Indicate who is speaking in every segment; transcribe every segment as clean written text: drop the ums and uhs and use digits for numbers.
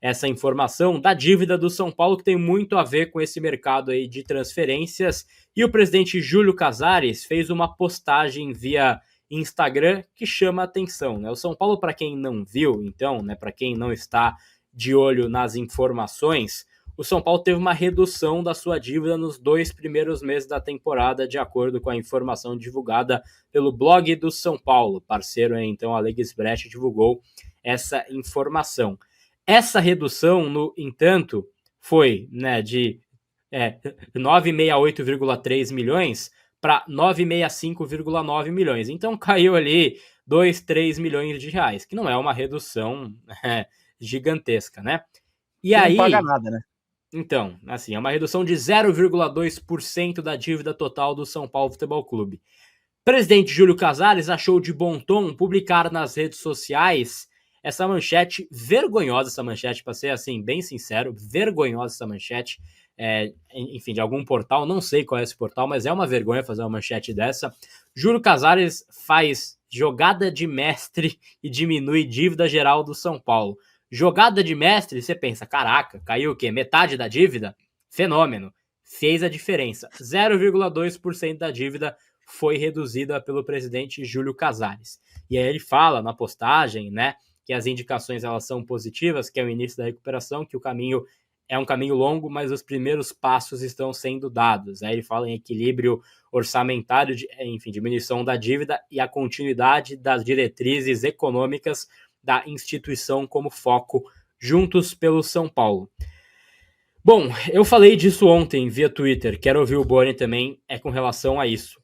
Speaker 1: essa informação da dívida do São Paulo, que tem muito a ver com esse mercado aí de transferências. E o presidente Júlio Casares fez uma postagem via Instagram que chama a atenção, né? O São Paulo, para quem não viu, então, né, para quem não está de olho nas informações, o São Paulo teve uma redução da sua dívida nos 2 primeiros meses da temporada, de acordo com a informação divulgada pelo blog do São Paulo. Parceiro, então, Alex Brecht divulgou essa informação. Essa redução, no entanto, foi, né, de 968,3 milhões para 965,9 milhões. Então caiu ali 2, 3 milhões de reais, que não é uma redução gigantesca, né? E
Speaker 2: não
Speaker 1: aí,
Speaker 2: paga nada, né?
Speaker 1: Então, assim, é uma redução de 0,2% da dívida total do São Paulo Futebol Clube. Presidente Júlio Casares achou de bom tom publicar nas redes sociais essa manchete, vergonhosa essa manchete, para ser assim, bem sincero, vergonhosa essa manchete, enfim, de algum portal, não sei qual é esse portal, mas é uma vergonha fazer uma manchete dessa. Júlio Casares faz jogada de mestre e diminui dívida geral do São Paulo. Jogada de mestre, você pensa, caraca, caiu o quê? Metade da dívida? Fenômeno. Fez a diferença. 0,2% da dívida foi reduzida pelo presidente Júlio Casares. E aí ele fala na postagem, né, que as indicações elas são positivas, que é o início da recuperação, que o caminho é um caminho longo, mas os primeiros passos estão sendo dados. Aí ele fala em equilíbrio orçamentário, enfim, diminuição da dívida e a continuidade das diretrizes econômicas da instituição como foco, juntos pelo São Paulo. Bom, eu falei disso ontem via Twitter, quero ouvir o Boni também com relação a isso.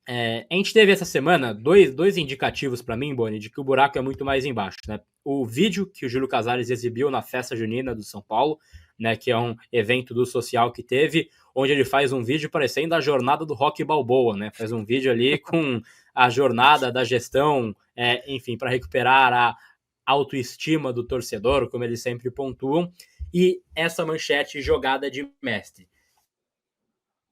Speaker 1: A gente teve essa semana dois indicativos para mim, Boni, de que o buraco é muito mais embaixo, né? O vídeo que o Júlio Casares exibiu na festa junina do São Paulo, né, que é um evento do social que teve, onde ele faz um vídeo parecendo a jornada do Rocky Balboa, né? Faz um vídeo ali com a jornada da gestão, enfim, para recuperar a autoestima do torcedor, como eles sempre pontuam, e essa manchete jogada de mestre.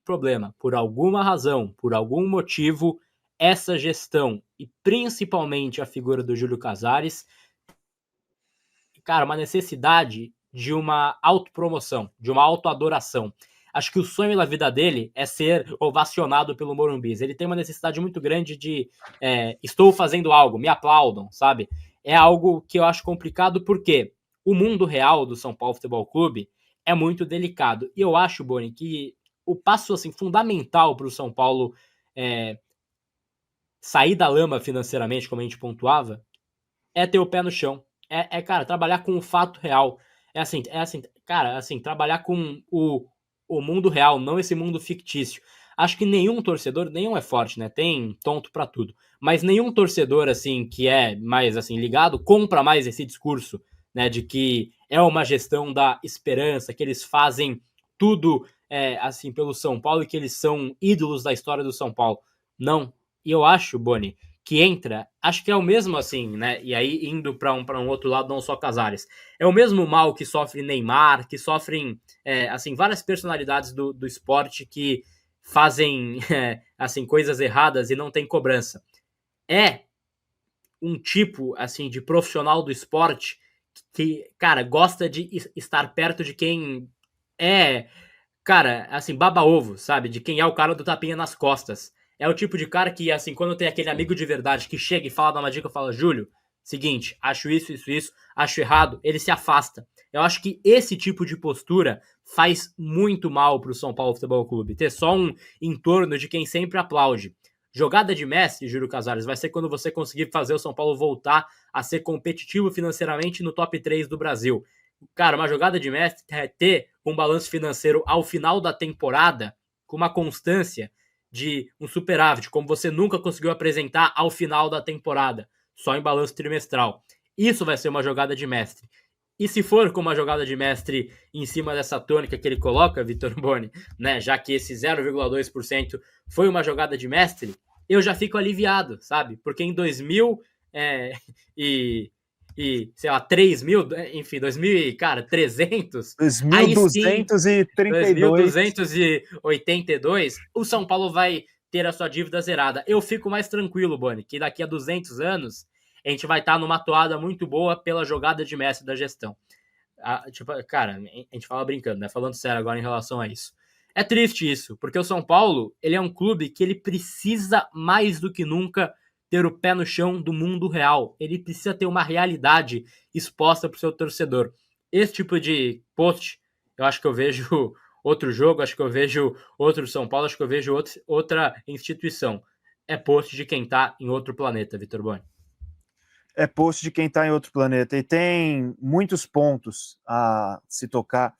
Speaker 1: Problema, por alguma razão, por algum motivo, essa gestão e principalmente a figura do Júlio Casares, cara, uma necessidade de uma autopromoção, de uma autoadoração. Acho que o sonho da vida dele é ser ovacionado pelo Morumbis. Ele tem uma necessidade muito grande de estou fazendo algo, me aplaudam, sabe? É algo que eu acho complicado porque o mundo real do São Paulo Futebol Clube é muito delicado. E eu acho, Boni, que o passo assim, fundamental para o São Paulo sair da lama financeiramente, como a gente pontuava, é ter o pé no chão. Cara, trabalhar com o fato real. Cara, trabalhar com o mundo real, não esse mundo fictício. Acho que nenhum torcedor, nenhum é forte, né? Tem tonto pra tudo. Mas nenhum torcedor, assim, que é mais, assim, ligado, compra mais esse discurso, né? De que é uma gestão da esperança, que eles fazem tudo, assim, pelo São Paulo e que eles são ídolos da história do São Paulo. Não. E eu acho, Boni, que entra, acho que é o mesmo assim, né? E aí indo para um outro lado, não só Casares. É o mesmo mal que sofre Neymar, que sofrem assim várias personalidades do esporte que fazem assim coisas erradas e não tem cobrança. É um tipo assim de profissional do esporte que, cara, gosta de estar perto de quem cara, assim, baba-ovo, sabe? De quem é o cara do tapinha nas costas. É o tipo de cara que, assim, quando tem aquele amigo de verdade que chega e fala, dá uma dica, fala, Júlio, seguinte, acho isso, acho errado, ele se afasta. Eu acho que esse tipo de postura faz muito mal pro São Paulo Futebol Clube. Ter só um entorno de quem sempre aplaude. Jogada de mestre, Júlio Casares, vai ser quando você conseguir fazer o São Paulo voltar a ser competitivo financeiramente no top 3 do Brasil. Cara, uma jogada de mestre é ter um balanço financeiro ao final da temporada com uma constância de um superávit, como você nunca conseguiu apresentar ao final da temporada, só em balanço trimestral. Isso vai ser uma jogada de mestre. E se for com uma jogada de mestre em cima dessa tônica que ele coloca, Vitor Boni, né, já que esse 0,2% foi uma jogada de mestre, eu já fico aliviado, sabe? Porque em 2000 sei lá, 3 mil, enfim, 2.000, cara, 300, aí sim, 2.282, o São Paulo vai ter a sua dívida zerada. Eu fico mais tranquilo, Boni, que daqui a 200 anos a gente vai estar numa toada muito boa pela jogada de mestre da gestão. Tipo, cara, a gente fala brincando, né? Falando sério agora em relação a isso. É triste isso, porque o São Paulo, ele é um clube que ele precisa mais do que nunca ter o pé no chão do mundo real. Ele precisa ter uma realidade exposta para o seu torcedor. Esse tipo de post, eu acho que eu vejo outro jogo, acho que eu vejo outro São Paulo, acho que eu vejo outra instituição. É post de quem tá em outro planeta, Vitor Boni.
Speaker 2: É post de quem está em outro planeta. E tem muitos pontos a se tocar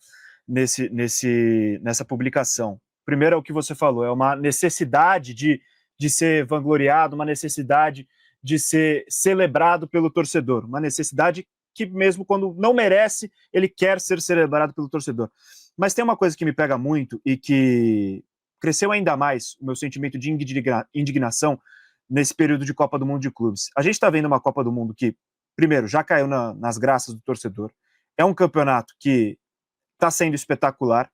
Speaker 2: nessa publicação. Primeiro é o que você falou, é uma necessidade de ser vangloriado, uma necessidade de ser celebrado pelo torcedor, uma necessidade que mesmo quando não merece, ele quer ser celebrado pelo torcedor. Mas tem uma coisa que me pega muito e que cresceu ainda mais o meu sentimento de indignação nesse período de Copa do Mundo de clubes. A gente está vendo uma Copa do Mundo que, primeiro, já caiu nas graças do torcedor. É um campeonato que está sendo espetacular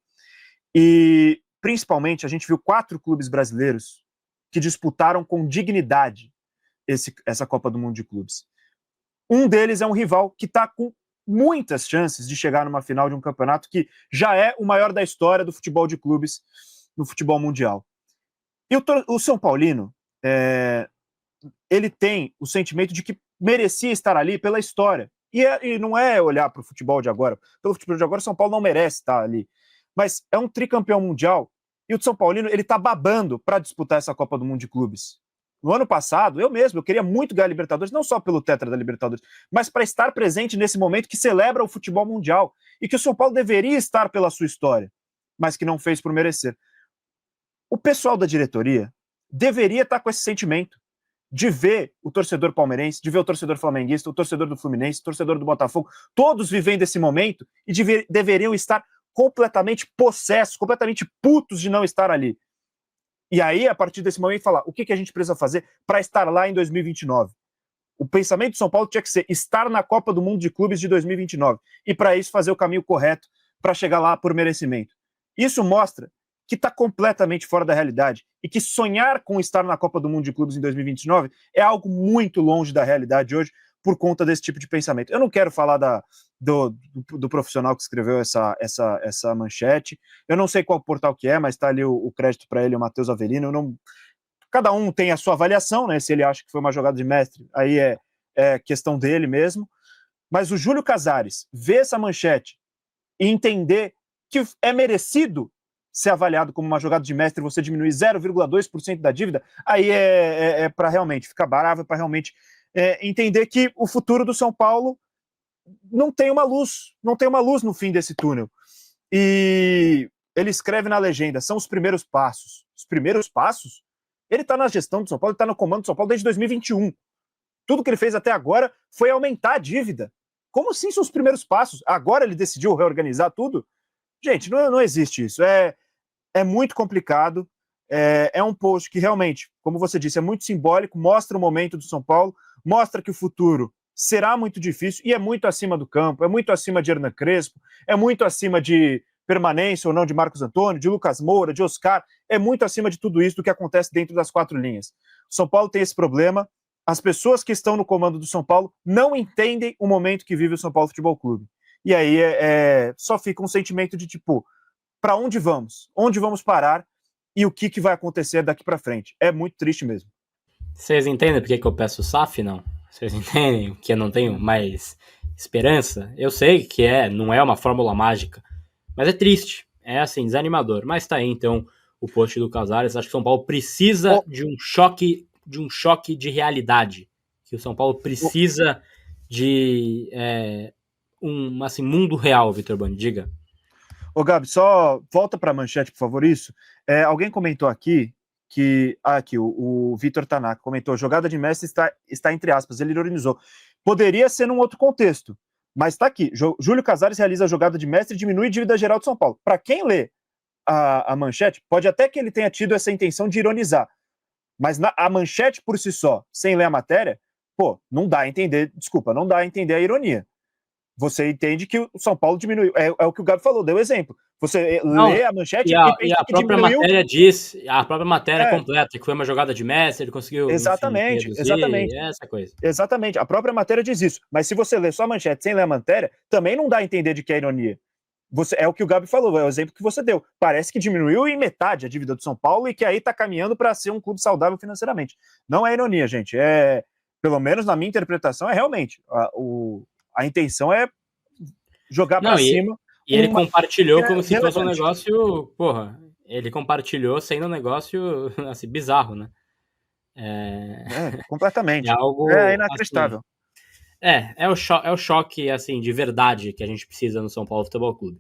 Speaker 2: e, principalmente, a gente viu 4 clubes brasileiros que disputaram com dignidade essa Copa do Mundo de clubes. Um deles é um rival que está com muitas chances de chegar numa final de um campeonato que já é o maior da história do futebol de clubes no futebol mundial. E o São Paulino, ele tem o sentimento de que merecia estar ali pela história. E não é olhar para o futebol de agora. Pelo futebol de agora, o São Paulo não merece estar ali. Mas é um tricampeão mundial e o São Paulino ele está babando para disputar essa Copa do Mundo de clubes. No ano passado, eu queria muito ganhar a Libertadores, não só pelo tetra da Libertadores, mas para estar presente nesse momento que celebra o futebol mundial e que o São Paulo deveria estar pela sua história, mas que não fez por merecer. O pessoal da diretoria deveria estar com esse sentimento de ver o torcedor palmeirense, de ver o torcedor flamenguista, o torcedor do Fluminense, o torcedor do Botafogo, todos vivendo esse momento e deveriam estar completamente possessos, completamente putos de não estar ali. E aí, a partir desse momento, falar o que a gente precisa fazer para estar lá em 2029. O pensamento de São Paulo tinha que ser estar na Copa do Mundo de Clubes de 2029 e, para isso, fazer o caminho correto para chegar lá por merecimento. Isso mostra que está completamente fora da realidade e que sonhar com estar na Copa do Mundo de Clubes em 2029 é algo muito longe da realidade hoje por conta desse tipo de pensamento. Eu não quero falar do profissional que escreveu essa manchete, eu não sei qual portal que é, mas está ali o crédito para ele, o Matheus Avelino. Cada um tem a sua avaliação, né? Se ele acha que foi uma jogada de mestre, aí é questão dele mesmo. Mas o Júlio Casares ver essa manchete e entender que é merecido ser avaliado como uma jogada de mestre, você diminuir 0,2% da dívida, aí é para realmente ficar bravo, é para realmente entender que o futuro do São Paulo não tem uma luz no fim desse túnel. E ele escreve na legenda, são os primeiros passos. Os primeiros passos? Ele está na gestão do São Paulo, ele está no comando do São Paulo desde 2021. Tudo que ele fez até agora foi aumentar a dívida. Como assim são os primeiros passos? Agora ele decidiu reorganizar tudo? Gente, não existe isso. É muito complicado. É um post que realmente, como você disse, é muito simbólico, mostra o momento do São Paulo, mostra que o futuro será muito difícil e é muito acima do campo, é muito acima de Hernan Crespo, é muito acima de permanência ou não de Marcos Antônio, de Lucas Moura, de Oscar, é muito acima de tudo isso do que acontece dentro das 4 linhas. O São Paulo tem esse problema, as pessoas que estão no comando do São Paulo não entendem o momento que vive o São Paulo Futebol Clube. E aí só fica um sentimento de tipo, para onde vamos? Onde vamos parar? E o que vai acontecer daqui para frente? É muito triste mesmo.
Speaker 1: Vocês entendem por que eu peço SAF, não? Vocês entendem que eu não tenho mais esperança? Eu sei que não é uma fórmula mágica, mas é triste, é assim, desanimador. Mas tá aí, então, o post do Casares. Acho que o São Paulo precisa de um choque de realidade. Que o São Paulo precisa de assim, mundo real, Vitor Boni, diga.
Speaker 2: Ô, Gabi, só volta para a manchete, por favor, isso. Alguém comentou aqui que... aqui, o Vitor Tanaka comentou, jogada de mestre está entre aspas, ele ironizou. Poderia ser num outro contexto, mas está aqui. Júlio Casares realiza a jogada de mestre e diminui a dívida geral de São Paulo. Para quem lê a manchete, pode até que ele tenha tido essa intenção de ironizar, mas a manchete por si só, sem ler a matéria, não dá a entender, desculpa, não dá a entender a ironia. Você entende que o São Paulo diminuiu. É o que o Gabi falou, deu exemplo. Você
Speaker 1: Não,
Speaker 2: lê a manchete
Speaker 1: e
Speaker 2: e
Speaker 1: a
Speaker 2: pensa que
Speaker 1: própria
Speaker 2: diminuiu.
Speaker 1: matéria diz, a própria matéria
Speaker 2: É,
Speaker 1: completa, que foi uma jogada de Messi, ele conseguiu, enfim,
Speaker 2: exatamente,
Speaker 1: reduzir,
Speaker 2: exatamente.
Speaker 1: essa coisa.
Speaker 2: Exatamente, a própria matéria diz isso. Mas se você lê só a manchete sem ler a matéria, também não dá a entender de que é ironia. É o que o Gabi falou, é o exemplo que você deu. Parece que diminuiu em metade a dívida do São Paulo e que aí está caminhando para ser um clube saudável financeiramente. Não é ironia, gente. Pelo menos na minha interpretação, é realmente. A intenção é jogar para cima.
Speaker 1: E ele compartilhou como se fosse um
Speaker 2: relevante.
Speaker 1: negócio, ele compartilhou sendo um negócio, assim, bizarro, né?
Speaker 2: Completamente.
Speaker 1: É algo,
Speaker 2: É inacreditável.
Speaker 1: assim, é o choque, assim, de verdade que a gente precisa no São Paulo Futebol Clube.